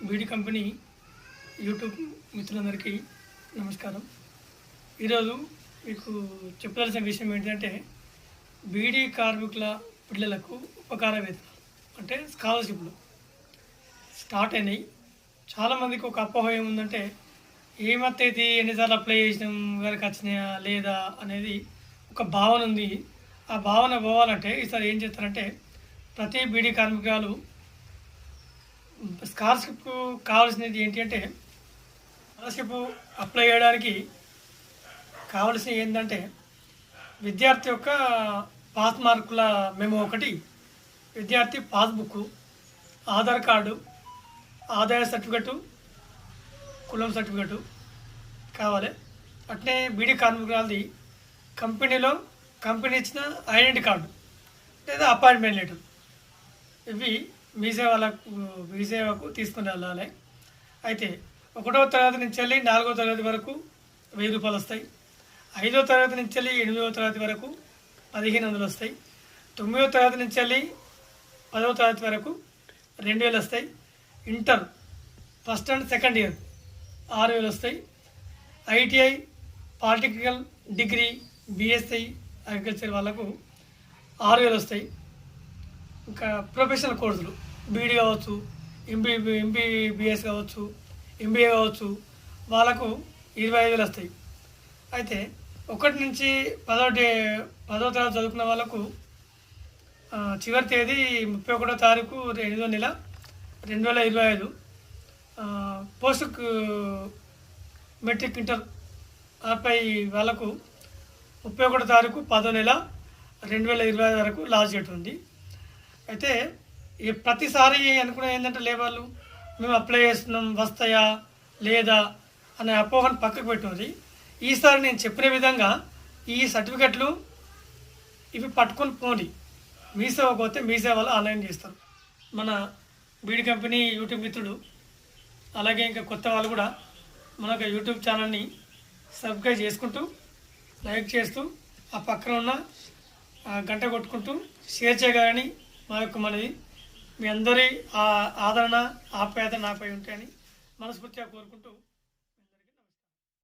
Beedi company YouTube మిత్రులందరికీ నమస్కారం. ఈరోజు మీకు చెప్పాల్సిన విషయం ఏంటంటే బీడీ కార్మికుల పిల్లలకు ఉపకార వేతనాలు అంటే స్కాలర్షిప్లు స్టార్ట్ అయినాయి. చాలామందికి ఒక అపోహ ఏముందంటే ఏమత్తైతే ఎన్నిసార్లు అప్లై చేసినాం గారికి వచ్చినాయా లేదా అనేది ఒక భావన ఉంది. ఆ భావన పోవాలంటే ఈసారి ఏం చేస్తారంటే ప్రతి బీడీ కార్మికురాలు స్కాలర్షిప్ కావాల్సినది ఏంటి అంటే స్కాలర్షిప్ అప్లై చేయడానికి కావాల్సినవి ఏంటంటే విద్యార్థి యొక్క పాస్ మార్కుల మెమో ఒకటి, విద్యార్థి పాస్బుక్, ఆధార్ కార్డు, ఆదాయ సర్టిఫికెటు, కులం సర్టిఫికెటు కావాలి. అట్నే బీడీ కార్మికురాలది కంపెనీలో కంపెనీ ఇచ్చిన ఐడెంటిటీ కార్డు లేదా అపాయింట్మెంట్ లెటర్, ఇవి మీ సేవకు తీసుకుని వెళ్ళాలి. అయితే 1వ తరగతి నుంచి వెళ్ళి 4వ తరగతి వరకు 1000 రూపాయలు వస్తాయి. 5వ తరగతి నుంచి వెళ్ళి 8వ తరగతి వరకు 1500 వస్తాయి. 9వ తరగతి నుంచి వెళ్ళి 10వ తరగతి వరకు 2000 వస్తాయి. Inter first and second year 6000 వస్తాయి. ITI, polytechnical degree, BSc agriculture వాళ్ళకు 6000 వస్తాయి. ఇంకా ప్రొఫెషనల్ కోర్సులు బీడీ కావచ్చు, ఎంబీబీఎస్ కావచ్చు, ఎంబీఏ కావచ్చు, వాళ్ళకు 25,000 వస్తాయి. అయితే 1 నుంచి 10వ తరగతి చదువుకున్న వాళ్ళకు చివరి తేదీ 31వ తారీఖు 8వ నెల 2025. పోస్ట్ మెట్రిక్ ఇంటర్ ఆపై వాళ్ళకు 31వ తారీఖు 10వ నెల 2025 వరకు లాస్ట్ డేట్ ఉంది. అయితే ప్రతిసారి అనుకునే ఏంటంటే లేబర్లు మేము అప్లై చేస్తున్నాం వస్తాయా లేదా అనే అపోహను పక్కకు పెట్టున్నది. ఈసారి నేను చెప్పిన విధంగా ఈ సర్టిఫికెట్లు ఇవి పట్టుకొని పోండి. మీ సేవ పోతే మీ సేవలు ఆన్లైన్ చేస్తారు. మన బీడీ కంపెనీ యూట్యూబ్ మిత్రుడు అలాగే ఇంకా కొత్త వాళ్ళు కూడా మనకు యూట్యూబ్ ఛానల్ని సబ్స్క్రైబ్ చేసుకుంటూ లైక్ చేస్తూ ఆ పక్కన ఉన్న గంట కొట్టుకుంటూ షేర్ చేయగలని మా యొక్క మనది. మీ అందరి ఆదరణ ఆప్యాయత నాపై ఉంటాయని మనస్ఫూర్తిగా కోరుకుంటూ